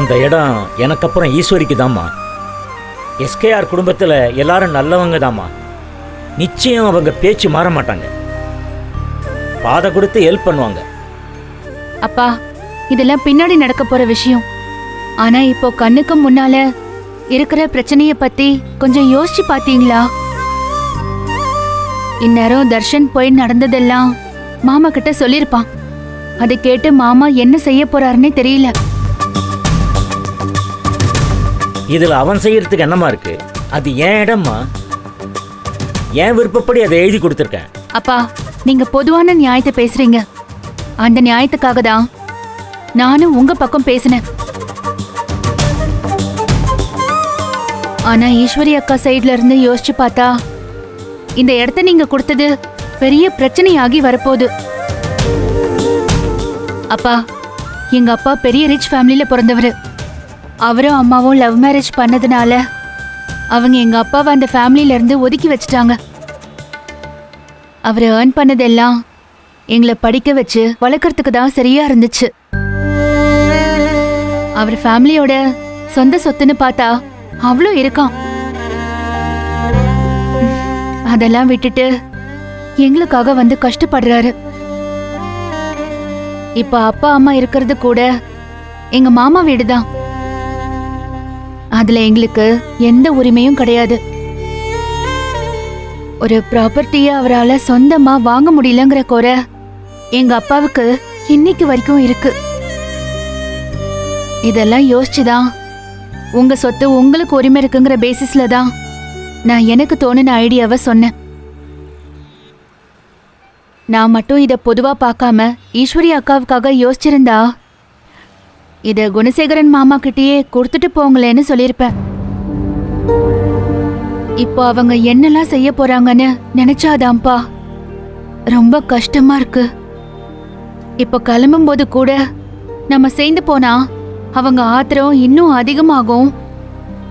அந்த இடம் எனக்கு அப்புறம் ஈஸ்வரிக்கு தாம்மா. எஸ்கேஆர் குடும்பத்தில் எல்லாரும் நல்லவங்க தாம்மா. நிச்சயம் அவங்க பேச்சு மாற மாட்டாங்க. பாதை கொடுத்து ஹெல்ப் பண்ணுவாங்க. அப்பா, இதெல்லாம் பின்னாடி நடக்க போற விஷயம். ஆனா இப்போ கண்ணுக்கு முன்னால இருக்கிற பிரச்சனைய பத்தி கொஞ்சம் யோசிச்சு பாத்தீங்களா? இந்நேரம் தர்ஷன் போய் நடந்ததெல்லாம் மாமா கிட்ட சொல்லிருப்பான். அதை கேட்டு மாமா என்ன செய்ய போறாருன்னே தெரியல. இதுல அவன் செய்யறதுக்கு என்னமா இருக்கு? அது ஏன் இடம்மா. ஏன் விருப்பப்படி அதை எழுதி கொடுத்துருக்கேன். அப்பா, நீங்க பொதுவான நியாயத்தை பேசுறீங்க. அந்த நியாயத்துக்காக தான் நானும் உங்க பக்கம் பேசினேன். ஆனா ஈஸ்வரி அக்கா சைட்ல இருந்து யோசிச்சு பார்த்தா இந்த இடத்த நீங்க கொடுத்தது பெரிய பிரச்சனையாகி வரப்போகுது. அப்பா, எங்க அப்பா பெரிய ரிச் ஃபேமிலியில பிறந்தவர். அவரும் அம்மாவும் லவ் மேரேஜ் பண்ணதுனால அவங்க எங்க அப்பாவை அந்த ஃபேமிலியில இருந்து ஒதுக்கி வச்சுட்டாங்க. அவர் ஏர்ன் பண்ணதெல்லாம் எங்களை படிக்க வச்சு வளர்க்கறதுக்கு தான் சரியா இருந்துச்சு. அவர் ஃபேமிலியோட சொந்த சொத்துன்னு பார்த்தா அவ்வளோ இருக்கான். அதெல்லாம் விட்டுட்டு எங்களுக்காக வந்து கஷ்டப்படுறாரு. இப்ப அப்பா அம்மா இருக்கிறது கூட எங்க மாமா வீடுதான். அதுல எங்களுக்கு எந்த உரிமையும் கிடையாது. ஒரு ப்ராப்பர்ட்டியை அவரால் சொந்தமா வாங்க முடியலங்கிற குறை எங்க அப்பாவுக்கு இன்னைக்கு வரைக்கும் இருக்கு. இதெல்லாம் யோசிச்சுதான் உங்க சொத்து உங்களுக்கு உரிமை இருக்குங்கிற பேசிஸ்ல தான் நான் எனக்கு தோணுன ஐடியாவை சொன்னேன். நான் மட்டும் இதை பொதுவா பார்க்காம ஈஸ்வரி அக்காவுக்காக யோசிச்சிருந்தா இத குணசேகரன் மாமா கிட்டேயே கொடுத்துட்டு போங்களேன்னு சொல்லியிருப்பேன். இப்போ அவங்க என்னெல்லாம் செய்ய போறாங்கன்னு நினைச்சாதான்ப்பா ரொம்ப கஷ்டமா இருக்கு. இப்போ கிளம்பும் போது கூட நம்ம சேர்ந்து போனா அவங்க ஆத்திரம் இன்னும் அதிகமாகும்.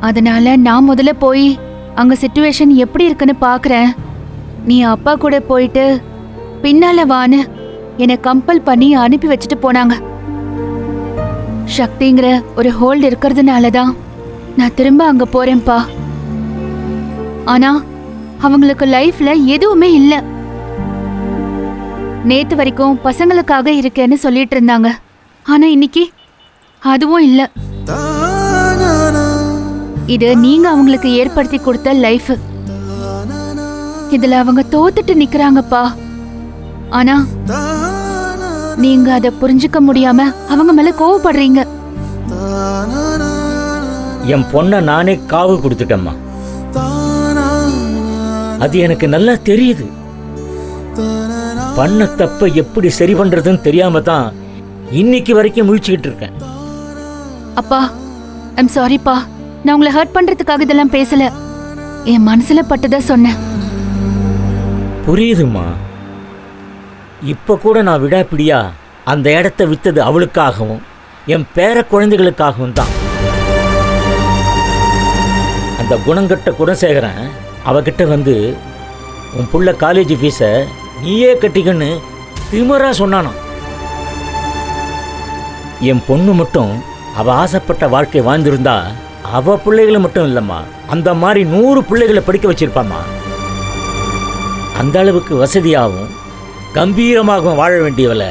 அதனால நான் முதல்ல போய் அங்க சிச்சுவேஷன் எப்படி இருக்குன்னு பாக்குறேன். நீ அப்பா கூட போயிட்டு பின்னால வான்னு என்னை கம்பல் பண்ணி அனுப்பி வச்சுட்டு போனாங்க. சக்திங்கிற ஒரு ஹோல்டு இருக்கிறதுனால தான் நான் திரும்ப அங்க போறேன்ப்பா. ஆனா அவங்களுக்கு லைஃப்ல எதுவுமே இல்ல. நேத்து வரைக்கும் பசங்களுக்காக இருக்கேன்னு சொல்லிட்டு இருந்தாங்க. ஆனா இன்னைக்கு அதுவும் இல்ல. இது நீங்க அவங்களுக்கு ஏற்படுத்தி கொடுத்த லைஃப். இதுல அவங்க தோத்துட்டு நிக்கிறாங்கப்பா. ஆனா நீங்க அதை புரிஞ்சுக்க முடியாம அவங்க மேல கோவப்படுறீங்க. என் பொண்ண நானே காவு கொடுத்துட்டேம்மா. அது எனக்கு நல்லா தெரியுது. பண்ண தப்ப எப்படி சரி பண்றதுன்னு தெரியாம தான் இன்னைக்கு வரைக்கும் முழிச்சுக்கிட்டு இருக்கேன். அப்பா, ஐம் சாரிப்பா. நான் உங்களை ஹர்ட் பண்றதுக்காக இதெல்லாம் பேசல. என் மனசுல பட்டதா சொன்னேன். புரியுதுமா. இப்ப கூட நான் விடாப்பிடியா அந்த இடத்த வித்தது அவளுக்காகவும் என் பேர குழந்தைகளுக்காகவும் தான். அந்த குணங்கட்ட குணசேகரன் அவகிட்ட வந்து உன் புள்ள காலேஜ் ஃபீஸை நீயே கட்டிக்கன்னு திமிரா சொன்னானாம். என் பொண்ணு மட்டும் அவ ஆசைப்பட்ட வாழ்க்கை வாழ்ந்திருந்தா அவ பிள்ளைகளை மட்டும் இல்லம்மா, அந்த மாதிரி 100 பிள்ளைகளை படிக்க வச்சிருப்பாம்மா. அந்த அளவுக்கு வசதியாகவும் கம்பீரமாகவும் வாழ வேண்டியவளை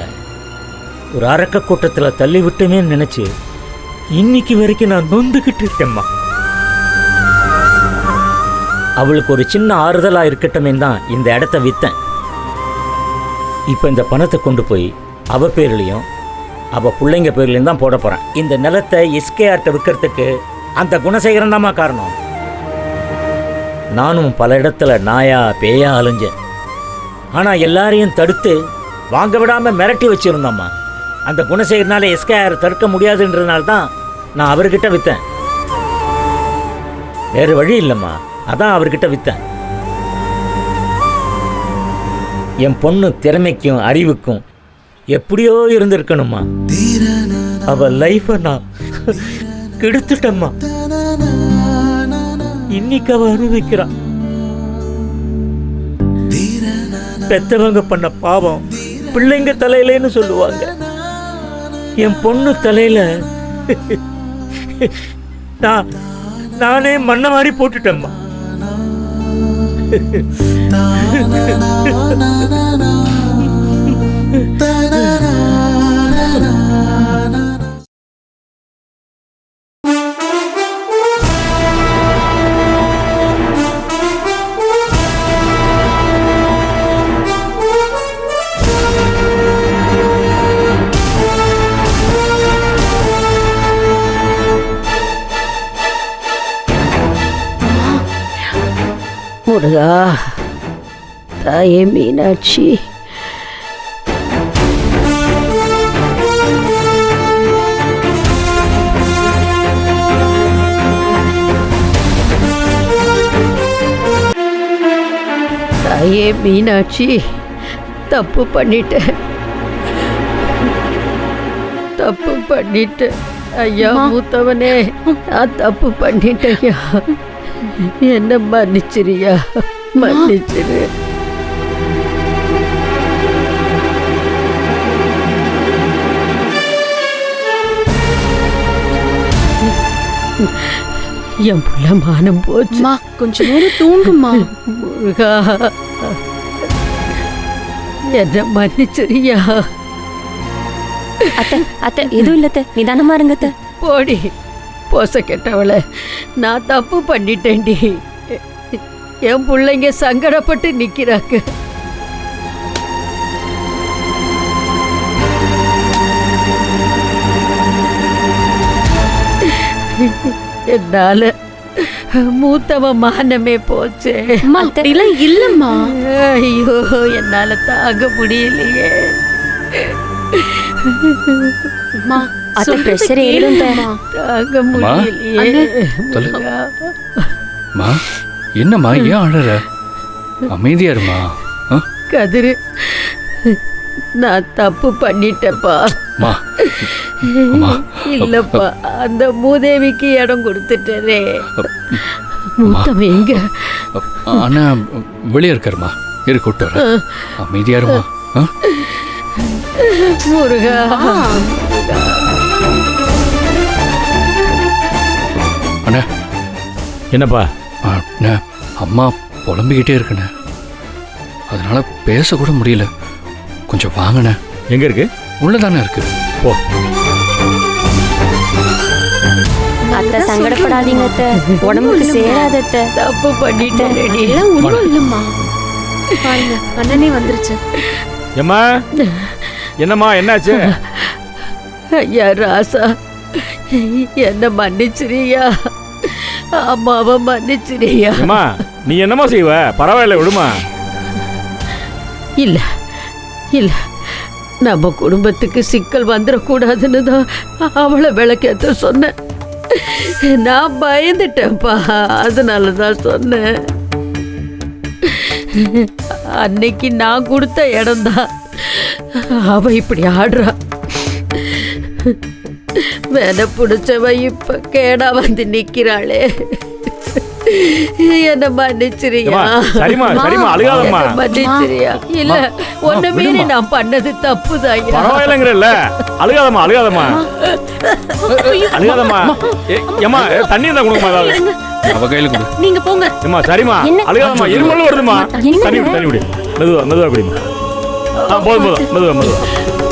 ஒரு அரக்க கூட்டத்தில் தள்ளி விட்டுமே நினைச்சு இன்னைக்கு வரைக்கும் நான் நொந்துகிட்டு இருக்கேம்மா. அவளுக்கு ஒரு சின்ன ஆறுதலா இருக்கட்டுமே தான் இந்த இடத்த வித்தேன். இப்போ இந்த பணத்தை கொண்டு போய் அவ பேர்லையும் அவ பிள்ளைங்க பேர்லையும் தான் போட போறேன். இந்த நிலத்தை எஸ்கேஆர்ட்ட விற்கிறதுக்கு அந்த குணசேகரன் தாம்மா காரணம். நானும் பல இடத்துல நாயா பேயா அலைஞ்சேன். ஆனால் எல்லாரையும் தடுத்து வாங்க விடாமல் மிரட்டி வச்சிருந்தோம்மா. அந்த குணசேகரனால எஸ்கேஆர் தடுக்க முடியாதுன்றதுனால தான் நான் அவர்கிட்ட விற்றேன். வேறு வழி இல்லைம்மா, அதான் அவர்கிட்ட விற்றேன். என் பொண்ணு திறமைக்கும் அறிவுக்கும் எப்படியோ இருந்திருக்கணுமா. அவ லைஃபை நான் கெடுத்துட்டம்மா. இன்னைக்கு அவ அனுபவிக்கிறான். பெத்தவங்க பண்ண பாவம் பிள்ளைங்க தலையிலன்னு சொல்லுவாங்க. என் பொண்ணு தலையில நானே மண்ண மாதிரி போட்டுட்டேம்மா. முருகா, தாயே மீனாட்சி, தாயே மீனாட்சி, தப்பு பண்ணிட்டேன், தப்பு பண்ணிட்டேன் ஐயா. மூத்தவனே, நான் தப்பு பண்ணிட்டேன் ஐயா. என்ன மன்னிச்சிரியா, மன்னிச்சிரு. என் புள்ள மானம் போச்சு. கொஞ்ச நேரம் தூங்குமா. முருகா, என்ன மன்னிச்சிரியா. அத்தை அத்தை எதுவும் இல்லத்த, நிதானமா இருங்கத்த. போடி போச கெட்டவளை, நான் தப்பு பண்ணிட்டேன்டி. என் பிள்ளைங்க சங்கடப்பட்டு நிக்கிறாங்க. என்னால மூத்தவ மானமே போச்சு. இல்லம்மா. ஐயோ, என்னால தாங்க முடியலையே. அத்தை பிரஷர் ஏறும் தாங்க முடியலையே. என்னம்மா, ஏன் அழற? அமைதியா இருமா. கதிரு, நான் தப்பு பண்ணிட்டேப்பா. இல்லப்பா, அந்த மூதேவிக்கு இடம் கொடுத்துட்டேனே. மூத்தவன் எங்க? அண்ணா வெளியே இருக்காருமா, கூட்டு வர. அமைதியா இருமா. முருகா, அண்ணா. என்னப்பா? அம்மா புலம்பிக்கிட்டே இருக்குண்ணே, அதனால பேசக்கூட முடியல. கொஞ்சம் வாங்கண்ணே. எங்க இருக்கு? உள்ளதானே இருக்கு. போ. அத்தை சங்கடப்படாதீங்க அத்தை, உடம்புக்கு சேராத அத்தை. தப்பு பண்ணிட்டேன். எல்லாம் ஒண்ணும் இல்லம்மா. பாருங்க, அண்ணனே வந்துருச்சு. ஏம்மா, என்னம்மா, என்னாச்சு? ஐயா ராசா, என்ன மன்னிச்சிரியா. அம்மாவை மன்னிச்சிரியா. அம்மா, நீ என்னமா செய்வ? பரவாயில்ல, விடுமா. இல்ல இல்ல, நம்ம குடும்பத்துக்கு சிக்கல் வந்துடக்கூடாதுன்னு தான் அவளை விளக்கேற்ற சொன்னேன். நான் பயந்துட்டேன்ப்பா, அதனால தான் சொன்னேன். அன்னைக்கு நான் கொடுத்த இடம்தான் அவ இப்படி ஆடுறா. வேலை பிடிச்சவ இப்ப கேடா வந்து நிக்கிறாளே. என்ன மன்னிச்சிரியா. சரிமா சரிமா, அழுகாதம்மா. மன்னிச்சிரியா. இல்ல, ஒன்ன மீறி நான் பண்ணது தப்புதான். பரவாயில்லைங்கிறல்ல, அழுகாதம்மா, அழுகாதம்மா, அழுகாதம்மா. ஏம்மா, தண்ணி இருந்தா கொடுங்கம்மா. ஏதாவது அவ கையில கொடு. நீங்க போங்க. ஏம்மா, சரிம்மா, அழுகாதம்மா. இருமலும் வருதுமா. தண்ணி விடு, தண்ணி விடு. மெதுவா மெதுவா குடிமா. போதும் போதும், மெதுவா மெதுவா.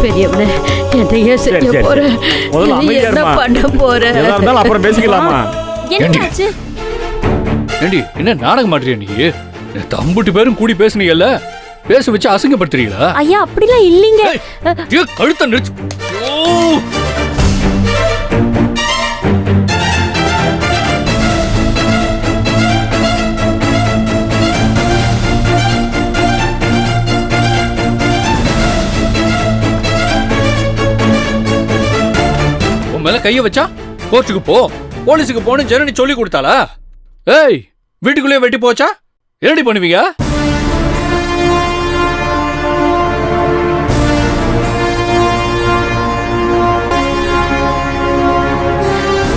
பெரியவனே, என்னையே செய்ய போற? என்ன பண்ண போற? எதா இருந்தாலும் அப்புறம் பேசிக்கலாமா. என்னாச்சு? ஏண்டி, என்ன நாடகம் மாட்டுறியா நீ? தம்புட்டு பேரும் கூடி பேசுனீங்கல்ல, பேச வச்சு அசிங்கப்படுத்துறீங்களா? ஐயா, அப்படிலாம் இல்லீங்க. கழுத்த நெரிச்சு. உன் மேல கைய வச்சா கோர்ட்டுக்கு போ, போலீஸுக்கு போன்னு ஜனனி சொல்லி கொடுத்தாளா? ஏய், வீட்டுக்குள்ளே வெட்டி போச்சா? என்னடி பண்ணுவீங்க?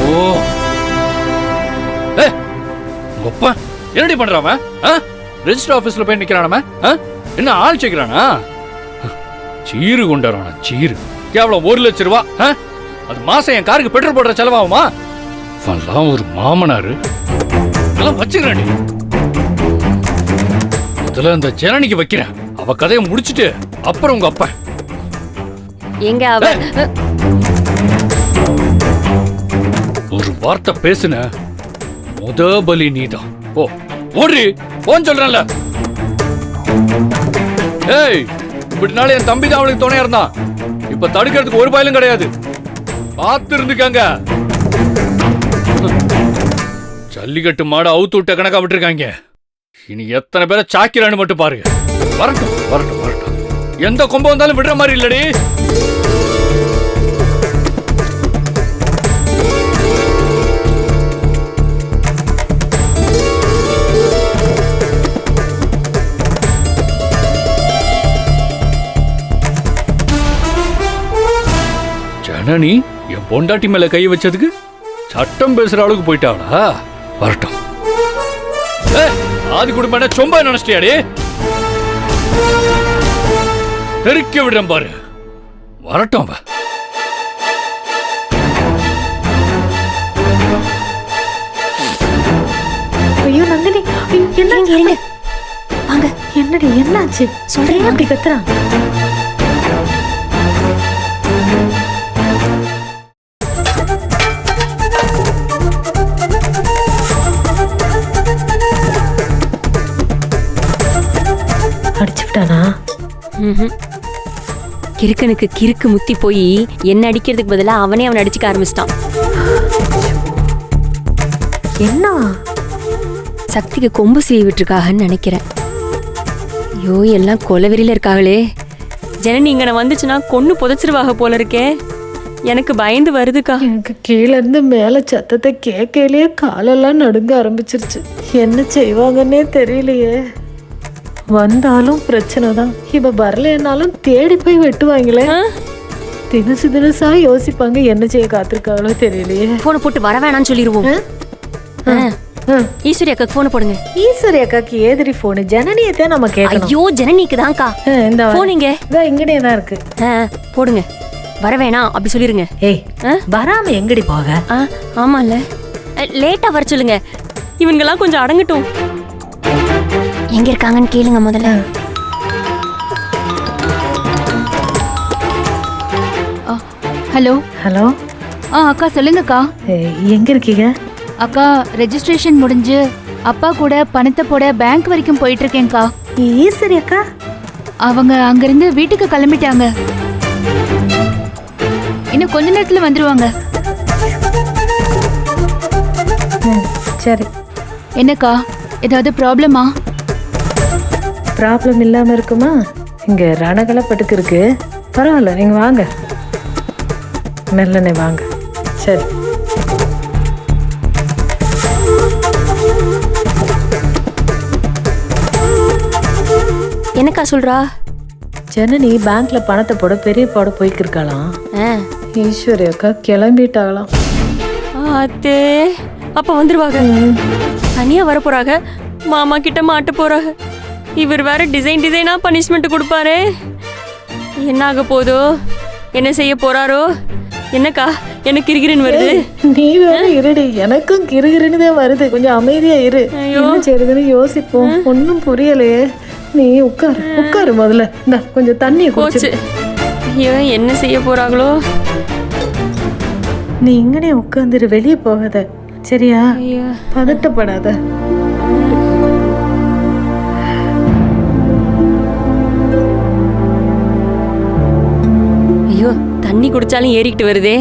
ஓ, ஒப்ப என்னடி பண்றாம? ரெஜிஸ்டர் ஆபீஸ்ல போய் நிக்கிறானம? என்ன ஆள் சேர்க்கிறானா? சீரு கொண்டாரானா? சீரு கேவலம் 1 லட்சம் ரூபா. அது மாசம் என் காருக்கு பெட்ரோல் போடுற செலவாகுமா? இவன்லாம் ஒரு மாமனாரு இதெல்லாம் வச்சுக்கிறானே. முதல்ல அந்த ஜனனிக்கு வைக்கிறேன். அவ கதையை முடிச்சிட்டு அப்புறம் உங்க அப்பா. எங்க அவ ஒரு வார்த்தை பேசுன முத பலி நீதான். ஓ ஓடுறி போன்னு சொல்றேன்ல. ஏய், இப்படினால என் தம்பி தான் அவளுக்கு துணையா இருந்தான். இப்ப தடுக்கிறதுக்கு ஒரு பயலும் கிடையாது. பார்த்து இருந்துக்காங்க. ஜல்லிக்கட்டு மாடு அவுத்து விட்ட கணக்கா விட்டுருக்காங்க. இனி எத்தனை பேரை சாக்கிறான்னு மட்டும் பாருங்க. வரட்டும் வரட்டும் வரட்டும். எந்த கொம்பு வந்தாலும் விடுற மாதிரி இல்லடி. ஜனனி என் பொண்டாட்டி மேல கை வச்சதுக்கு சட்டம் பேசுற அளவுக்கு போயிட்டாளா? வரட்டும். ஆதி குடும்பம் சொம்ப நினைச்சிட்டியாடி? தெறிக்க விடுறேன் பாரு. வரட்டும் அவ. ஐயோ நந்தினி, என்ன இருங்க வாங்க. என்னடி என்னாச்சு? சொல்றேன். அப்படி கத்துறான். அடிச்சுட்டானா? கிறுக்கனுக்கு கிறுக்கு முத்தி போய் என்ன அடிக்கிறதுக்கு பதிலா அவனே அவனை அடிச்சுக்க ஆரம்பிச்சிட்டான். என்ன? சக்திக்கு கொம்பு சீவி விட்டுருக்காகன்னு நினைக்கிறேன். ஐயோ, எல்லாம் கொலவெறியில இருக்காங்களே. ஜனனி இங்க வந்துச்சுன்னா கொன்னு புதைச்சிருவாக போல இருக்கே. எனக்கு பயந்து வருதுக்கா. எனக்கு கீழே இருந்து மேல சத்தத்தை கேட்கலையே காலெல்லாம் நடுங்க ஆரம்பிச்சிருச்சு. என்ன செய்வாங்கன்னே தெரியலையே. வந்தாலும் பிரச்சனை தான். இப்ப வரலன்னாலும் தேடி போய் வெட்டுவாங்களே. தினசு தினசா யோசிப்பாங்க. என்ன செய்ய காத்திருக்காங்களோ தெரியலையே. போனை போட்டு வர வேணாம்னு சொல்லிடுவோம். ஈஸ்வரி அக்காக்கு போன் போடுங்க. ஈஸ்வரி அக்காக்கு ஏதிரி போனு? ஜனனியத்தை நம்ம கேட்கணும். ஐயோ, ஜனனிக்கு தான்க்கா. இந்த போனீங்க இங்கடே தான் இருக்கு. போடுங்க. வர வேணாம் அப்படி சொல்லிருங்க. ஏய், வராம எங்கடி போக? ஆமால, லேட்டா வர சொல்லுங்க. இவங்கெல்லாம் கொஞ்சம் அடங்கட்டும். எங்க இருக்காங்கன்னு கேளுங்க முதல்ல. Hello hello. அக்கா சொல்லுங்கக்கா. எங்க இருக்கீங்க? அக்கா, ரெஜிஸ்ட்ரேஷன் முடிஞ்சு அப்பா கூட பணத்தை போட பேங்க் வரைக்கும் போயிட்டு இருக்கேன்க்கா. ஈஸ்வரி அக்கா அவங்க அங்கிருந்து வீட்டுக்கு கிளம்பிட்டாங்க. இன்னும் கொஞ்ச நேரத்துல வந்துருவாங்க. சரி. என்னக்கா, ஏதாவது ப்ராப்ளமா? ப்ராப்ளம் இல்லாம இருக்குமா? இங்க ரணகலப்பட்டுக்கு இருக்கு. பரவாயில்ல, நீங்க வாங்க. மெல்லனே வாங்க. சரி. என்னக்கா சொல்றா? ஜனனி பேங்க்ல பணத்தை போட பெரிய போட போய்க்கிருக்கலாம். ஈஸ்வரி அக்கா கிளம்பிட்டாங்களாம். அத்தே, அப்ப வந்துருவாங்க. தனியா வர போறாங்க. மாமா கிட்ட மாட்ட போறாங்க. இவர் வேற டிசைனா பனிஷ்மெண்ட் கொடுப்பாரு. என்ன ஆக போதோ, என்ன செய்ய போறாரோ? என்னக்கா, எனக்கு கிறுகிறுன்னு வருது. நீ வேற இருடி, எனக்கும் கிறுகிறுன்னு தான் வருது. கொஞ்சம் அமைதியா இரு. என்ன செய்யறதுன்னு யோசிப்போம். ஒன்னும் புரியலையே. நீ உட்காரு முதல்ல. இந்த கொஞ்சம் தண்ணி போச்சு. ஐயோ, என்ன செய்ய போறாங்களோ? நீ இங்கனே உட்காந்துரு, வெளியே போகாத. சரியா? பதட்டப்படாத. ஐயோ, தண்ணி குடிச்சாலும் ஏறிக்கிட்டு வருதே.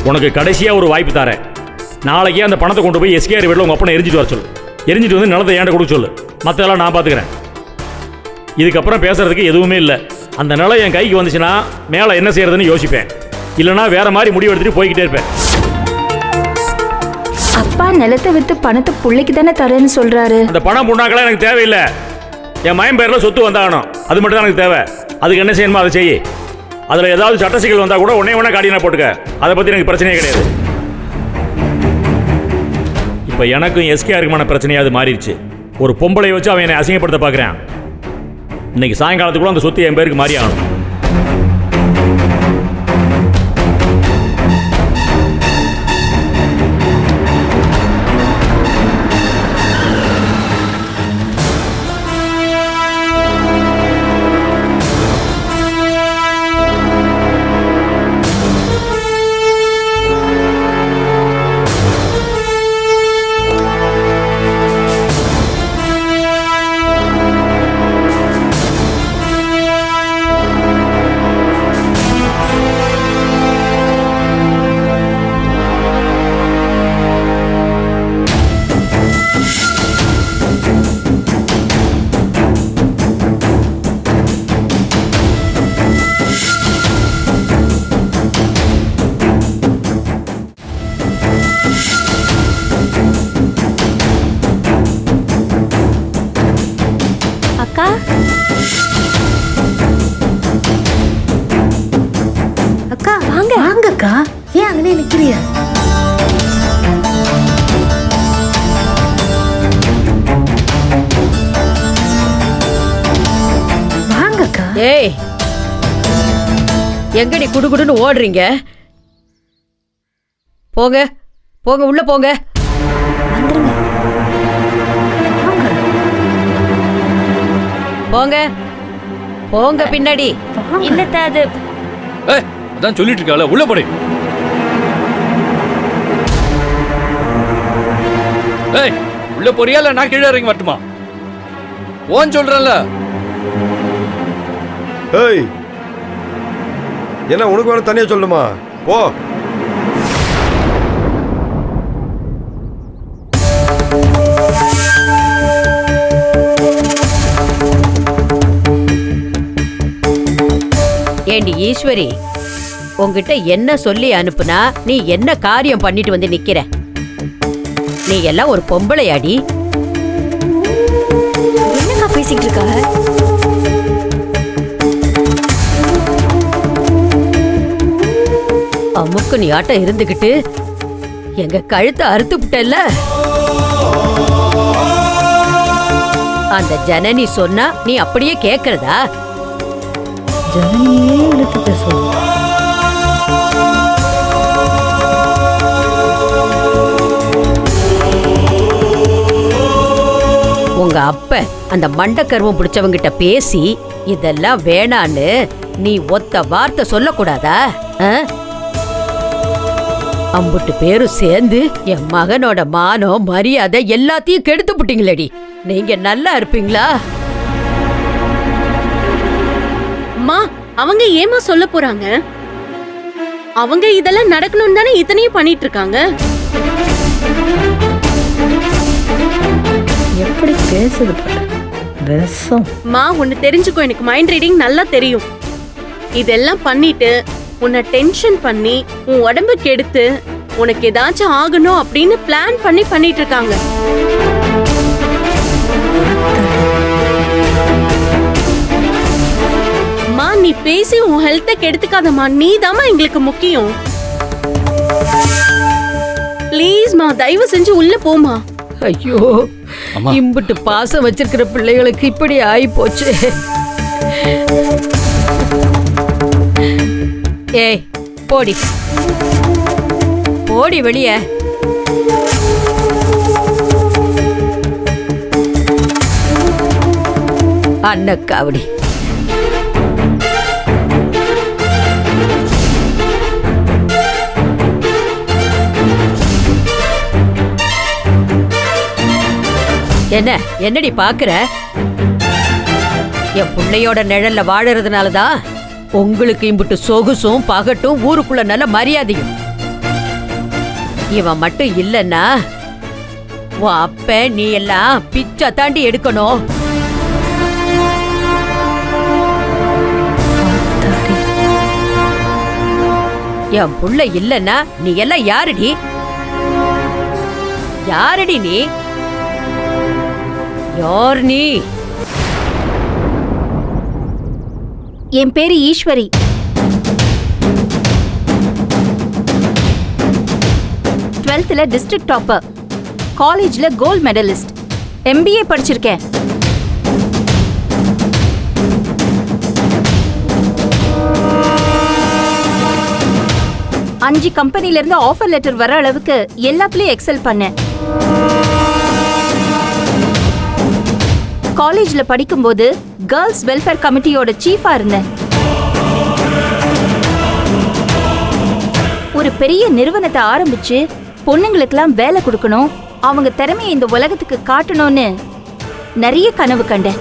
உனக்கு கடைசியா ஒரு வாய்ப்பு தரேன். நாளைக்கே அந்த பணத்தை கொண்டு போய் எஸ்கேஆர் வீட்டில் உங்க அப்பனை எரிஞ்சிட்டு வர சொல்லு. எரிஞ்சிட்டு வந்து நிலத்தை ஏண்ட கொடுக்க சொல்லு. மற்றதெல்லாம் நான் பார்த்துக்கிறேன். இதுக்கப்புறம் பேசுறதுக்கு எதுவுமே இல்லை. அந்த நிலம் என் கைக்கு வந்துச்சுன்னா மேலே என்ன செய்யறதுன்னு யோசிப்பேன். இல்லைன்னா வேற மாதிரி முடிவு எடுத்துட்டு போய்கிட்டே இருப்பேன். அப்பா நிலத்தை வித்து பணத்தை பிள்ளைக்கு தானே தரேன்னு சொல்றாரு. அந்த பணம் புண்ணாக்கெல்லாம் எனக்கு தேவையில்லை. என் மயம் பேரில் சொத்து வந்தாகணும். அது மட்டும் தான் எனக்கு தேவை. அதுக்கு என்ன செய்யணுமோ அதை செய்ய. அதில் ஏதாவது சட்ட சிக்கல் வந்தால் கூட உடனே காடினா போட்டுக்க. அதை பற்றி எனக்கு பிரச்சனையே கிடையாது. இப்போ எனக்கும் எஸ்கேஆருக்குமான பிரச்சனையாவது மாறிடுச்சு. ஒரு பொம்பளை வச்சு அவன் என்னை அசிங்கப்படுத்த பார்க்குறான். இன்னைக்கு சாயங்காலத்துக்குள்ள அந்த சொத்து என் பேருக்கு மாறி ஆகணும். அக்கா அக்கா வாங்க. வாங்கக்கா. ஏன் அங்கனே நிக்கிறிய? வாங்கக்கா. ஏய், எங்கடி குடுகுடுன்னு ஓடுறீங்க? போங்க போங்க, உள்ள போங்க. போங்க போங்க பின்னாடி. இல்லத்த அது ஏய், அதான் சொல்லிட்டு இருக்கால, உள்ள போடு. ஏய், உள்ள போறியா இல்ல நான் கீழே இறங்கி வரட்டுமா? போன்னு சொல்றேன்ல. ஏய், என்ன உனக்கு வேணும் தனியா சொல்லுமா? போ. ஏண்டி ஈஸ்வரி, உன்கிட்ட என்ன சொல்லி அனுப்புனா நீ என்ன காரியம் பண்ணிட்டு வந்து நிக்கிற? நீ எல்லாம் ஒரு பொம்பளையாடி. என்னக்கா பேசிட்டு இருக்காங்க? அமுக்கு நீ ஆட்டம் இருந்துகிட்டு எங்க கழுத்தை அறுத்து விட்டல்ல. அந்த ஜனனி சொன்னா நீ அப்படியே கேக்குறதா? ஜனனியே இழுத்து பேசுவோம். உங்க அப்ப அந்த மண்டக்கருவம் பிடிச்சவங்கிட்ட பேசி இதெல்லாம் வேணான்னு நீ ஒத்த வார்த்தை சொல்லக்கூடாதா? அம்புட்டு பேரும் சேர்ந்து என் மகனோட மானம் மரியாதை எல்லாத்தையும் கெடுத்து புட்டீங்களடி. நீங்க நல்லா இருப்பீங்களா? அம்மா, அவங்க ஏமா சொல்ல போறாங்க? அவங்க இதெல்லாம் நடக்கணும் தானே இத்தனையும் பண்ணிட்டு இருக்காங்க. எப்படி பேசுது பாரு. விஷம். மா, உன்னை தெரிஞ்சுக்கோ, எனக்கு மைண்ட் ரீடிங் நல்லா தெரியும். இதெல்லாம் பண்ணிட்டு உன்னை டென்ஷன் பண்ணி உன் உடம்பு கெடுத்து உனக்கு ஏதாச்சும் ஆகணும் அப்படின்னு பிளான் பண்ணி பண்ணிட்டு இருக்காங்க. மா, நீ பேசி உன் ஹெல்த்தை கெடுத்துக்காதம்மா. நீ தாமா எங்களுக்கு முக்கியம். ப்ளீஸ் மா, தயவு செஞ்சு உள்ள போமா. ஐயோ, அம்மா. இம்புட்டு பாசம் வச்சிருக்கிற பிள்ளைகளுக்கு இப்படி ஆயி போச்சு. ஏய், போடி போடி வெளிய. அன்னக்காவடி. என்னடி பாக்குற? என் பிள்ளையோட நிழல்ல வாழறதுனாலதான் உங்களுக்கு இம்புட்டு சொகுசும் பகட்டும் ஊருக்குள்ள நல்ல மரியாதையும். இவன் மட்டும் இல்லன்னா உன் அப்ப நீ எல்லாம் பிச்சை தாண்டி எடுக்கணும். என் புள்ள இல்லன்னா நீ எல்லாம் யாருடி? யாரடி நீ? யார் நீ? என் பேரு ஈஸ்வரி. டுவெல்த்ல டிஸ்ட்ரிக்ட் டாப்பர். காலேஜ்ல கோல்ட் மெடலிஸ்ட், MBA படிச்சிருக்கேன். அஞ்சு கம்பெனில இருந்து ஆஃபர் லெட்டர் வர அளவுக்கு எல்லாத்துலயும் எக்ஸல் பண்ணேன். காலேஜ்ல படிக்கும்போது கேர்ள்ஸ் வெல்ஃபேர் கமிட்டியோட சீஃபா இருந்தேன். ஒரு பெரிய நிறுவனத்தை ஆரம்பிச்சு பொண்ணுங்களுக்கெல்லாம் வேலை கொடுக்கணும், அவங்க திறமையை இந்த உலகத்துக்கு காட்டணும்னு நிறைய கனவு கண்டேன்.